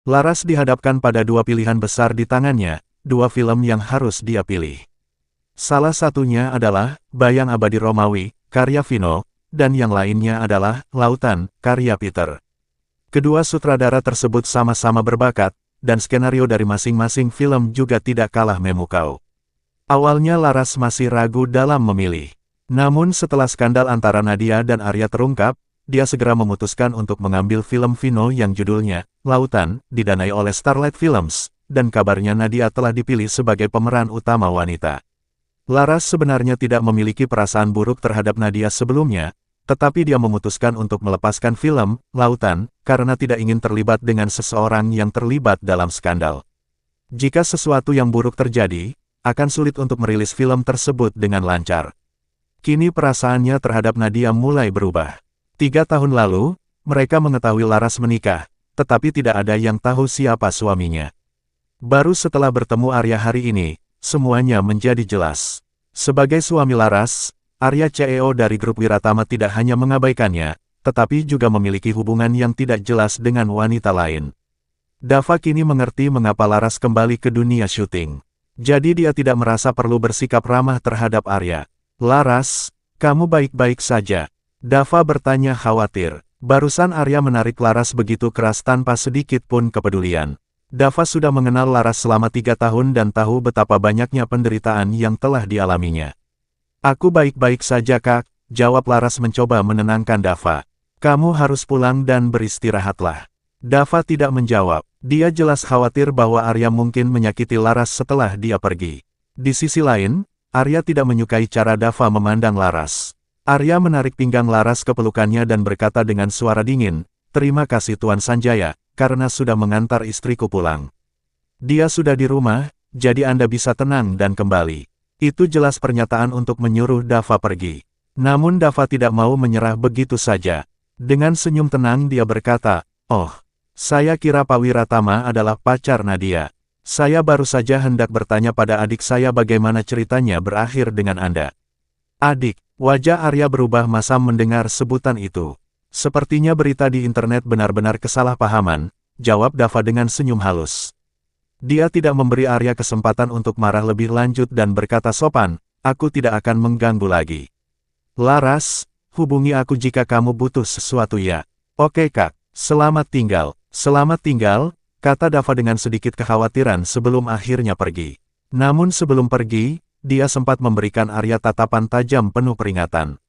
Laras dihadapkan pada dua pilihan besar di tangannya, dua film yang harus dia pilih. Salah satunya adalah Bayang Abadi Romawi, karya Vino, dan yang lainnya adalah Lautan, karya Peter. Kedua sutradara tersebut sama-sama berbakat, dan skenario dari masing-masing film juga tidak kalah memukau. Awalnya Laras masih ragu dalam memilih. Namun setelah skandal antara Nadia dan Arya terungkap, dia segera memutuskan untuk mengambil film Vino yang judulnya Lautan, didanai oleh Starlight Films, dan kabarnya Nadia telah dipilih sebagai pemeran utama wanita. Laras sebenarnya tidak memiliki perasaan buruk terhadap Nadia sebelumnya, tetapi dia memutuskan untuk melepaskan film Lautan karena tidak ingin terlibat dengan seseorang yang terlibat dalam skandal. Jika sesuatu yang buruk terjadi, akan sulit untuk merilis film tersebut dengan lancar. Kini perasaannya terhadap Nadia mulai berubah. 3 tahun lalu, mereka mengetahui Laras menikah, tetapi tidak ada yang tahu siapa suaminya. Baru setelah bertemu Arya hari ini, semuanya menjadi jelas. Sebagai suami Laras, Arya CEO dari grup Wiratama tidak hanya mengabaikannya, tetapi juga memiliki hubungan yang tidak jelas dengan wanita lain. Dava kini mengerti mengapa Laras kembali ke dunia syuting. Jadi dia tidak merasa perlu bersikap ramah terhadap Arya. Laras, kamu baik-baik saja? Dava bertanya khawatir. Barusan Arya menarik Laras begitu keras tanpa sedikit pun kepedulian. Dava sudah mengenal Laras selama 3 tahun dan tahu betapa banyaknya penderitaan yang telah dialaminya. Aku baik-baik saja kak, jawab Laras mencoba menenangkan Dava. Kamu harus pulang dan beristirahatlah. Dava tidak menjawab. Dia jelas khawatir bahwa Arya mungkin menyakiti Laras setelah dia pergi. Di sisi lain, Arya tidak menyukai cara Dava memandang Laras. Arya menarik pinggang Laras ke pelukannya dan berkata dengan suara dingin, "Terima kasih Tuan Sanjaya, karena sudah mengantar istriku pulang. Dia sudah di rumah, jadi Anda bisa tenang dan kembali." Itu jelas pernyataan untuk menyuruh Dava pergi. Namun Dava tidak mau menyerah begitu saja. Dengan senyum tenang dia berkata, "Oh, saya kira Pak Wiratama adalah pacar Nadia. Saya baru saja hendak bertanya pada adik saya bagaimana ceritanya berakhir dengan Anda." Adik, wajah Arya berubah masam mendengar sebutan itu. Sepertinya berita di internet benar-benar kesalahpahaman, jawab Dava dengan senyum halus. Dia tidak memberi Arya kesempatan untuk marah lebih lanjut dan berkata sopan, "Aku tidak akan mengganggu lagi. Laras, hubungi aku jika kamu butuh sesuatu ya." "Oke kak, selamat tinggal." "Selamat tinggal," kata Dava dengan sedikit kekhawatiran sebelum akhirnya pergi. Namun sebelum pergi, dia sempat memberikan Arya tatapan tajam penuh peringatan.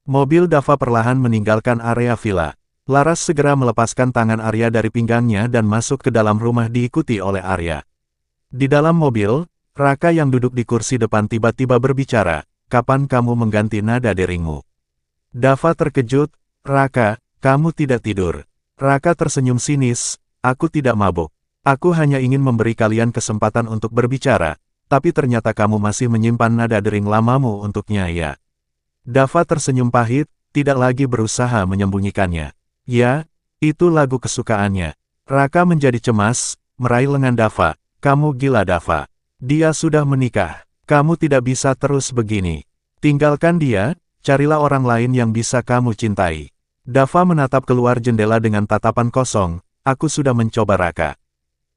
Mobil Dava perlahan meninggalkan area villa. Laras segera melepaskan tangan Arya dari pinggangnya dan masuk ke dalam rumah diikuti oleh Arya. Di dalam mobil, Raka yang duduk di kursi depan tiba-tiba berbicara, "Kapan kamu mengganti nada deringmu?" Dava terkejut, "Raka, kamu tidak tidur?" Raka tersenyum sinis, "Aku tidak mabuk. Aku hanya ingin memberi kalian kesempatan untuk berbicara, tapi ternyata kamu masih menyimpan nada dering lamamu untuknya ya." Dava tersenyum pahit, tidak lagi berusaha menyembunyikannya. "Ya, itu lagu kesukaannya." Raka menjadi cemas, meraih lengan Dava, "Kamu gila Dava. Dia sudah menikah. Kamu tidak bisa terus begini. Tinggalkan dia, carilah orang lain yang bisa kamu cintai." Dava menatap keluar jendela dengan tatapan kosong, "Aku sudah mencoba Raka.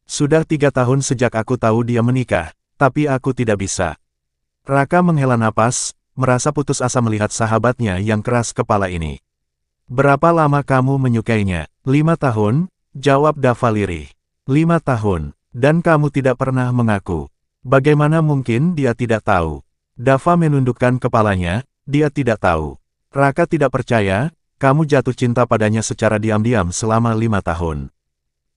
Sudah 3 tahun sejak aku tahu dia menikah, tapi aku tidak bisa." Raka menghela napas, merasa putus asa melihat sahabatnya yang keras kepala ini. "Berapa lama kamu menyukainya?" 5 tahun, jawab Dava lirih. 5 tahun, dan kamu tidak pernah mengaku. Bagaimana mungkin dia tidak tahu? Dava menundukkan kepalanya, dia tidak tahu. Raka tidak percaya, kamu jatuh cinta padanya secara diam-diam selama 5 tahun.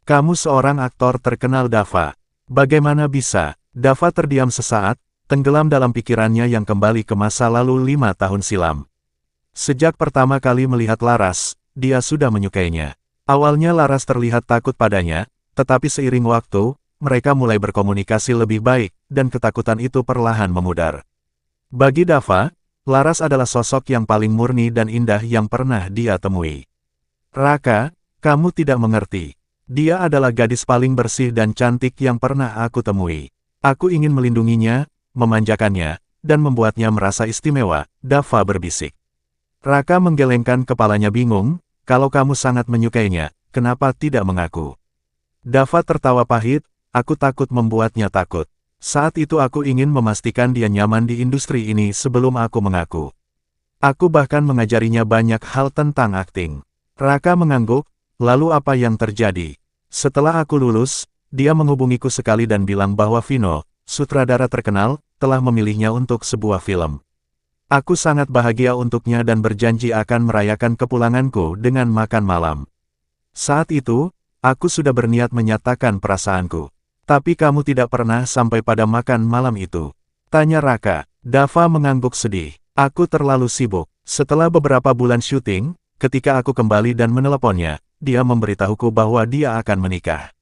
Kamu seorang aktor terkenal Dava. Bagaimana bisa? Dava terdiam sesaat, tenggelam dalam pikirannya yang kembali ke masa lalu 5 tahun silam. Sejak pertama kali melihat Laras, dia sudah menyukainya. Awalnya Laras terlihat takut padanya, tetapi seiring waktu, mereka mulai berkomunikasi lebih baik, dan ketakutan itu perlahan memudar. Bagi Dava, Laras adalah sosok yang paling murni dan indah yang pernah dia temui. "Raka, kamu tidak mengerti. Dia adalah gadis paling bersih dan cantik yang pernah aku temui. Aku ingin melindunginya, memanjakannya, dan membuatnya merasa istimewa," Dava berbisik. Raka menggelengkan kepalanya bingung, "Kalau kamu sangat menyukainya, kenapa tidak mengaku?" Dava tertawa pahit, aku takut membuatnya takut. Saat itu aku ingin memastikan dia nyaman di industri ini sebelum aku mengaku. Aku bahkan mengajarinya banyak hal tentang akting. Raka mengangguk, lalu apa yang terjadi? Setelah aku lulus, dia menghubungiku sekali dan bilang bahwa Vino, sutradara terkenal, telah memilihnya untuk sebuah film. Aku sangat bahagia untuknya dan berjanji akan merayakan kepulanganku dengan makan malam. Saat itu, aku sudah berniat menyatakan perasaanku. Tapi kamu tidak pernah sampai pada makan malam itu. Tanya Raka. Dava mengangguk sedih. Aku terlalu sibuk. Setelah beberapa bulan syuting, ketika aku kembali dan meneleponnya, dia memberitahuku bahwa dia akan menikah.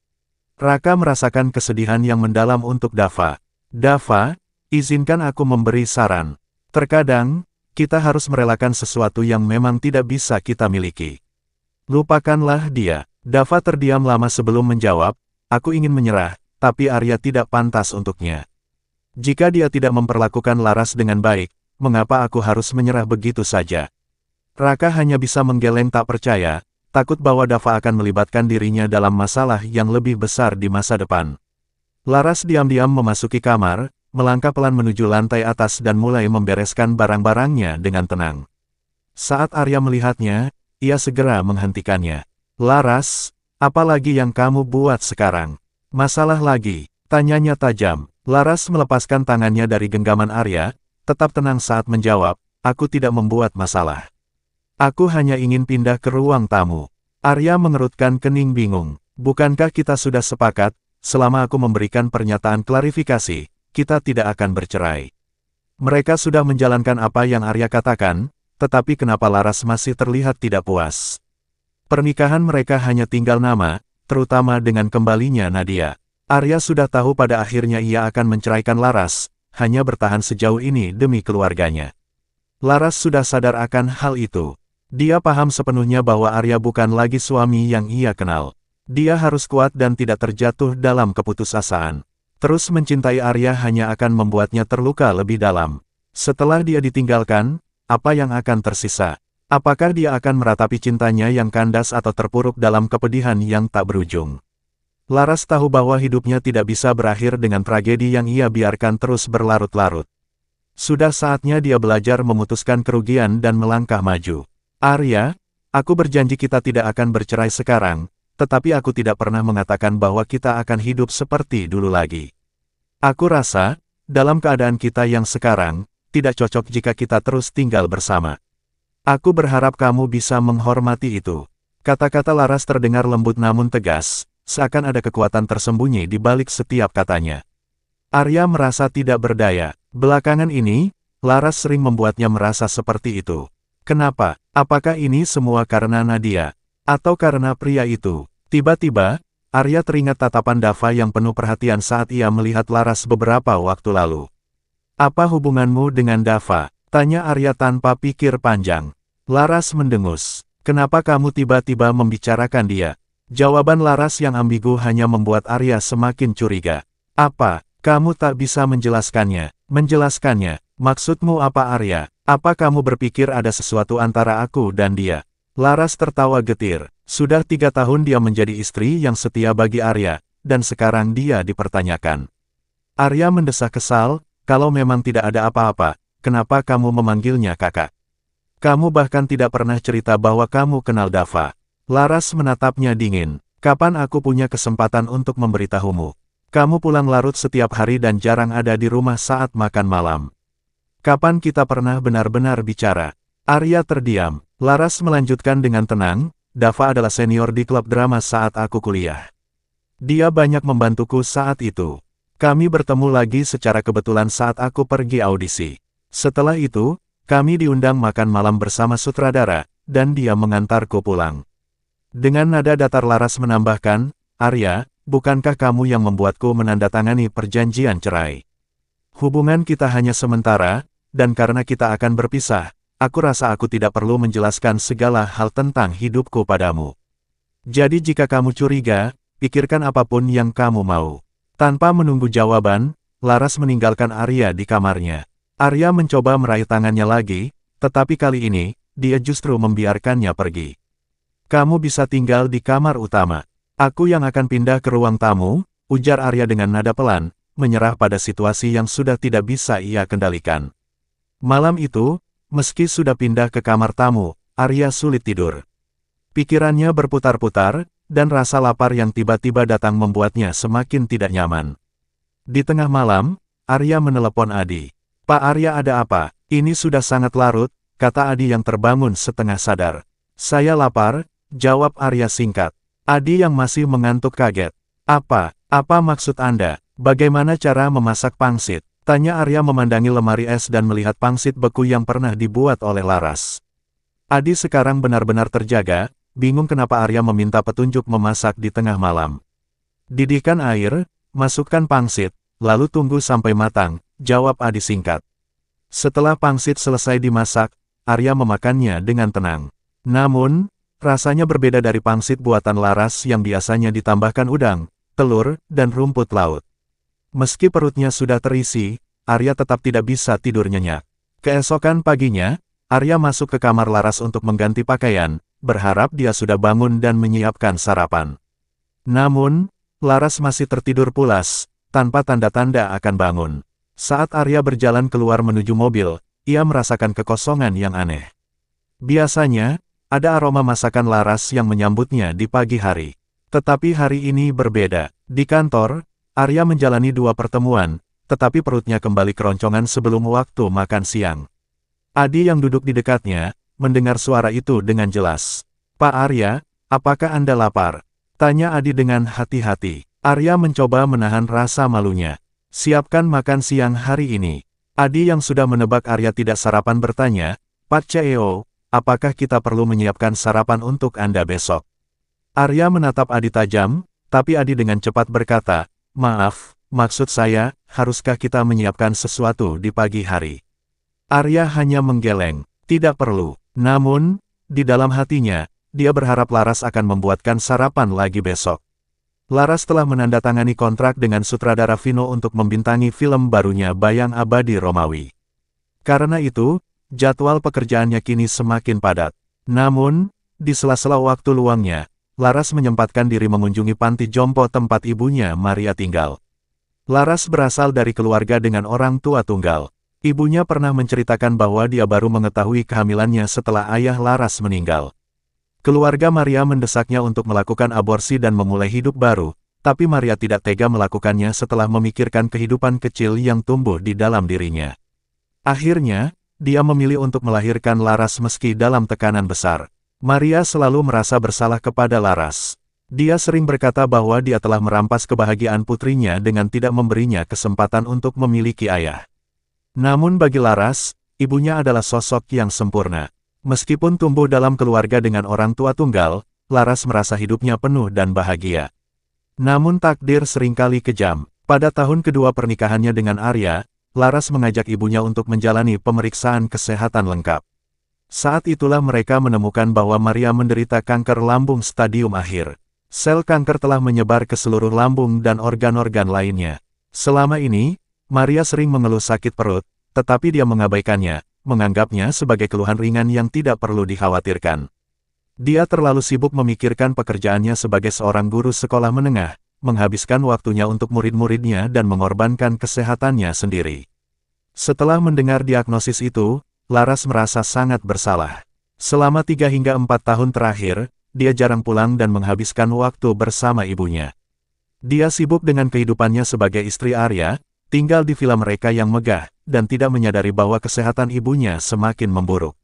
Raka merasakan kesedihan yang mendalam untuk Dava. Dava, izinkan aku memberi saran. Terkadang, kita harus merelakan sesuatu yang memang tidak bisa kita miliki. Lupakanlah dia. Dava terdiam lama sebelum menjawab, aku ingin menyerah, tapi Arya tidak pantas untuknya. Jika dia tidak memperlakukan Laras dengan baik, mengapa aku harus menyerah begitu saja? Raka hanya bisa menggeleng tak percaya, takut bahwa Dava akan melibatkan dirinya dalam masalah yang lebih besar di masa depan. Laras diam-diam memasuki kamar, melangkah pelan menuju lantai atas dan mulai membereskan barang-barangnya dengan tenang. Saat Arya melihatnya, ia segera menghentikannya. Laras, apa lagi yang kamu buat sekarang? Masalah lagi? Tanyanya tajam. Laras melepaskan tangannya dari genggaman Arya, tetap tenang saat menjawab, aku tidak membuat masalah. Aku hanya ingin pindah ke ruang tamu. Arya mengerutkan kening bingung. Bukankah kita sudah sepakat, selama aku memberikan pernyataan klarifikasi, kita tidak akan bercerai. Mereka sudah menjalankan apa yang Arya katakan, tetapi kenapa Laras masih terlihat tidak puas? Pernikahan mereka hanya tinggal nama, terutama dengan kembalinya Nadia. Arya sudah tahu pada akhirnya ia akan menceraikan Laras, hanya bertahan sejauh ini demi keluarganya. Laras sudah sadar akan hal itu. Dia paham sepenuhnya bahwa Arya bukan lagi suami yang ia kenal. Dia harus kuat dan tidak terjatuh dalam keputusasaan. Terus mencintai Arya hanya akan membuatnya terluka lebih dalam. Setelah dia ditinggalkan, apa yang akan tersisa? Apakah dia akan meratapi cintanya yang kandas atau terpuruk dalam kepedihan yang tak berujung? Laras tahu bahwa hidupnya tidak bisa berakhir dengan tragedi yang ia biarkan terus berlarut-larut. Sudah saatnya dia belajar memutuskan kerugian dan melangkah maju. Arya, aku berjanji kita tidak akan bercerai sekarang, tetapi aku tidak pernah mengatakan bahwa kita akan hidup seperti dulu lagi. Aku rasa, dalam keadaan kita yang sekarang, tidak cocok jika kita terus tinggal bersama. Aku berharap kamu bisa menghormati itu. Kata-kata Laras terdengar lembut namun tegas, seakan ada kekuatan tersembunyi di balik setiap katanya. Arya merasa tidak berdaya. Belakangan ini, Laras sering membuatnya merasa seperti itu. Kenapa? Apakah ini semua karena Nadia? Atau karena pria itu? Tiba-tiba, Arya teringat tatapan Dava yang penuh perhatian saat ia melihat Laras beberapa waktu lalu. Apa hubunganmu dengan Dava? Tanya Arya tanpa pikir panjang. Laras mendengus. Kenapa kamu tiba-tiba membicarakan dia? Jawaban Laras yang ambigu hanya membuat Arya semakin curiga. Apa? Kamu tak bisa menjelaskannya? Menjelaskannya? Maksudmu apa Arya? Apa kamu berpikir ada sesuatu antara aku dan dia? Laras tertawa getir. Sudah 3 tahun dia menjadi istri yang setia bagi Arya, dan sekarang dia dipertanyakan. Arya mendesah kesal, kalau memang tidak ada apa-apa, kenapa kamu memanggilnya kakak? Kamu bahkan tidak pernah cerita bahwa kamu kenal Dava. Laras menatapnya dingin. Kapan aku punya kesempatan untuk memberitahumu? Kamu pulang larut setiap hari dan jarang ada di rumah saat makan malam. Kapan kita pernah benar-benar bicara? Arya terdiam. Laras melanjutkan dengan tenang, Dava adalah senior di klub drama saat aku kuliah. Dia banyak membantuku saat itu. Kami bertemu lagi secara kebetulan saat aku pergi audisi. Setelah itu, kami diundang makan malam bersama sutradara, dan dia mengantarku pulang. Dengan nada datar Laras menambahkan, Arya, bukankah kamu yang membuatku menandatangani perjanjian cerai? Hubungan kita hanya sementara, dan karena kita akan berpisah, aku rasa aku tidak perlu menjelaskan segala hal tentang hidupku padamu. Jadi jika kamu curiga, pikirkan apapun yang kamu mau. Tanpa menunggu jawaban, Laras meninggalkan Arya di kamarnya. Arya mencoba meraih tangannya lagi, tetapi kali ini, dia justru membiarkannya pergi. Kamu bisa tinggal di kamar utama. Aku yang akan pindah ke ruang tamu, ujar Arya dengan nada pelan, menyerah pada situasi yang sudah tidak bisa ia kendalikan. Malam itu, meski sudah pindah ke kamar tamu, Arya sulit tidur. Pikirannya berputar-putar, dan rasa lapar yang tiba-tiba datang membuatnya semakin tidak nyaman. Di tengah malam, Arya menelepon Adi. "Pak Arya, ada apa? Ini sudah sangat larut," kata Adi yang terbangun setengah sadar. "Saya lapar," jawab Arya singkat. Adi yang masih mengantuk kaget. Apa maksud Anda? Bagaimana cara memasak pangsit?" tanya Arya memandangi lemari es dan melihat pangsit beku yang pernah dibuat oleh Laras. Adi sekarang benar-benar terjaga, bingung kenapa Arya meminta petunjuk memasak di tengah malam. "Didihkan air, masukkan pangsit, lalu tunggu sampai matang," jawab Adi singkat. Setelah pangsit selesai dimasak, Arya memakannya dengan tenang. Namun, rasanya berbeda dari pangsit buatan Laras yang biasanya ditambahkan udang, telur, dan rumput laut. Meski perutnya sudah terisi, Arya tetap tidak bisa tidur nyenyak. Keesokan paginya, Arya masuk ke kamar Laras untuk mengganti pakaian, berharap dia sudah bangun dan menyiapkan sarapan. Namun, Laras masih tertidur pulas, tanpa tanda-tanda akan bangun. Saat Arya berjalan keluar menuju mobil, ia merasakan kekosongan yang aneh. Biasanya, ada aroma masakan Laras yang menyambutnya di pagi hari. Tetapi hari ini berbeda. Di kantor, Arya menjalani 2 pertemuan, tetapi perutnya kembali keroncongan sebelum waktu makan siang. Adi yang duduk di dekatnya, mendengar suara itu dengan jelas. "Pak Arya, apakah Anda lapar?" tanya Adi dengan hati-hati. Arya mencoba menahan rasa malunya. "Siapkan makan siang hari ini." Adi yang sudah menebak Arya tidak sarapan bertanya, "Pak CEO, apakah kita perlu menyiapkan sarapan untuk Anda besok?" Arya menatap Adi tajam, tapi Adi dengan cepat berkata, "Maaf, maksud saya, haruskah kita menyiapkan sesuatu di pagi hari?" Arya hanya menggeleng, "Tidak perlu." Namun, di dalam hatinya, dia berharap Laras akan membuatkan sarapan lagi besok. Laras telah menandatangani kontrak dengan sutradara Vino untuk membintangi film barunya Bayang Abadi Romawi. Karena itu, jadwal pekerjaannya kini semakin padat. Namun, di sela-sela waktu luangnya, Laras menyempatkan diri mengunjungi panti jompo tempat ibunya Maria tinggal. Laras berasal dari keluarga dengan orang tua tunggal. Ibunya pernah menceritakan bahwa dia baru mengetahui kehamilannya setelah ayah Laras meninggal. Keluarga Maria mendesaknya untuk melakukan aborsi dan memulai hidup baru, tapi Maria tidak tega melakukannya setelah memikirkan kehidupan kecil yang tumbuh di dalam dirinya. Akhirnya, dia memilih untuk melahirkan Laras meski dalam tekanan besar. Maria selalu merasa bersalah kepada Laras. Dia sering berkata bahwa dia telah merampas kebahagiaan putrinya dengan tidak memberinya kesempatan untuk memiliki ayah. Namun bagi Laras, ibunya adalah sosok yang sempurna. Meskipun tumbuh dalam keluarga dengan orang tua tunggal, Laras merasa hidupnya penuh dan bahagia. Namun takdir seringkali kejam. Pada tahun kedua pernikahannya dengan Arya, Laras mengajak ibunya untuk menjalani pemeriksaan kesehatan lengkap. Saat itulah mereka menemukan bahwa Maria menderita kanker lambung stadium akhir. Sel kanker telah menyebar ke seluruh lambung dan organ-organ lainnya. Selama ini, Maria sering mengeluh sakit perut, tetapi dia mengabaikannya, menganggapnya sebagai keluhan ringan yang tidak perlu dikhawatirkan. Dia terlalu sibuk memikirkan pekerjaannya sebagai seorang guru sekolah menengah, menghabiskan waktunya untuk murid-muridnya dan mengorbankan kesehatannya sendiri. Setelah mendengar diagnosis itu, Laras merasa sangat bersalah. Selama 3 hingga 4 tahun terakhir, dia jarang pulang dan menghabiskan waktu bersama ibunya. Dia sibuk dengan kehidupannya sebagai istri Arya, tinggal di villa mereka yang megah, dan tidak menyadari bahwa kesehatan ibunya semakin memburuk.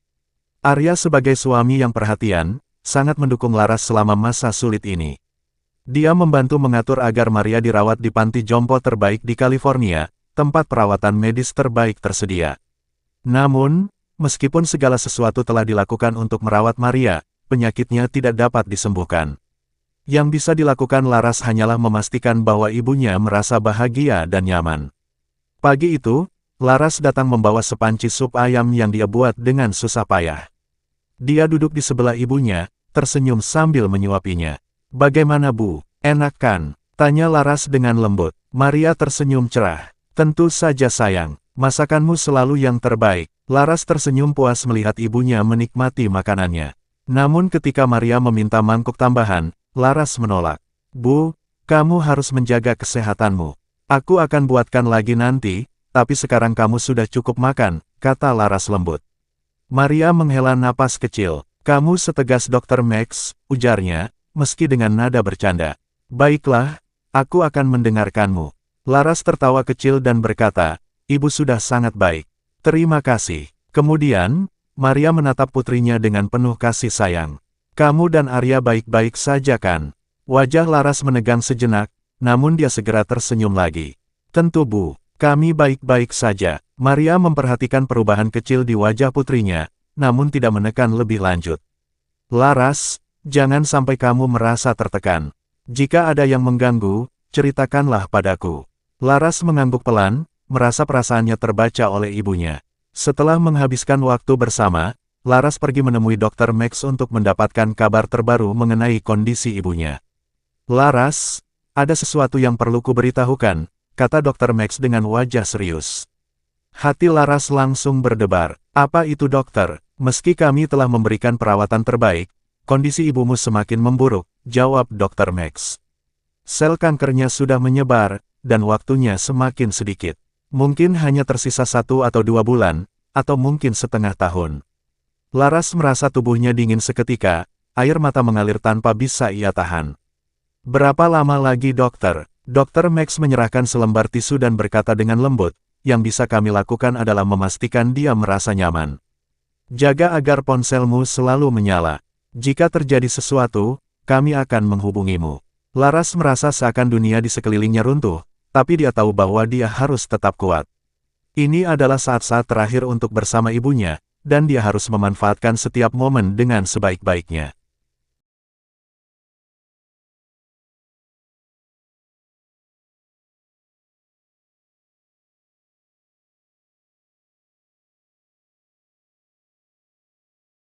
Arya sebagai suami yang perhatian, sangat mendukung Laras selama masa sulit ini. Dia membantu mengatur agar Maria dirawat di panti jompo terbaik di California, tempat perawatan medis terbaik tersedia. Namun, meskipun segala sesuatu telah dilakukan untuk merawat Maria, penyakitnya tidak dapat disembuhkan. Yang bisa dilakukan Laras hanyalah memastikan bahwa ibunya merasa bahagia dan nyaman. Pagi itu, Laras datang membawa sepanci sup ayam yang dia buat dengan susah payah. Dia duduk di sebelah ibunya, tersenyum sambil menyuapinya. "Bagaimana Bu? Enak kan?" tanya Laras dengan lembut. Maria tersenyum cerah. "Tentu saja sayang, masakanmu selalu yang terbaik." Laras tersenyum puas melihat ibunya menikmati makanannya. Namun ketika Maria meminta mangkuk tambahan, Laras menolak. Bu, kamu harus menjaga kesehatanmu. Aku akan buatkan lagi nanti, tapi sekarang kamu sudah cukup makan, kata Laras lembut. Maria menghela napas kecil. Kamu setegas Dr. Max, ujarnya, meski dengan nada bercanda. Baiklah, aku akan mendengarkanmu. Laras tertawa kecil dan berkata, Ibu sudah sangat baik. Terima kasih. Kemudian, Maria menatap putrinya dengan penuh kasih sayang. Kamu dan Arya baik-baik saja kan? Wajah Laras menegang sejenak, namun dia segera tersenyum lagi. Tentu Bu, kami baik-baik saja. Maria memperhatikan perubahan kecil di wajah putrinya, namun tidak menekan lebih lanjut. Laras, jangan sampai kamu merasa tertekan. Jika ada yang mengganggu, ceritakanlah padaku. Laras mengangguk pelan, merasa perasaannya terbaca oleh ibunya. Setelah menghabiskan waktu bersama, Laras pergi menemui Dr. Max untuk mendapatkan kabar terbaru mengenai kondisi ibunya. Laras, ada sesuatu yang perlu kuberitahukan, kata Dr. Max dengan wajah serius. Hati Laras langsung berdebar. Apa itu dokter? Meski kami telah memberikan perawatan terbaik, kondisi ibumu semakin memburuk, jawab Dr. Max. Sel kankernya sudah menyebar, dan waktunya semakin sedikit. Mungkin hanya tersisa 1 atau 2 bulan, atau mungkin setengah tahun. Laras merasa tubuhnya dingin seketika, air mata mengalir tanpa bisa ia tahan. Berapa lama lagi dokter? Dr. Max menyerahkan selembar tisu dan berkata dengan lembut, yang bisa kami lakukan adalah memastikan dia merasa nyaman. Jaga agar ponselmu selalu menyala. Jika terjadi sesuatu, kami akan menghubungimu. Laras merasa seakan dunia di sekelilingnya runtuh, tapi dia tahu bahwa dia harus tetap kuat. Ini adalah saat-saat terakhir untuk bersama ibunya, dan dia harus memanfaatkan setiap momen dengan sebaik-baiknya.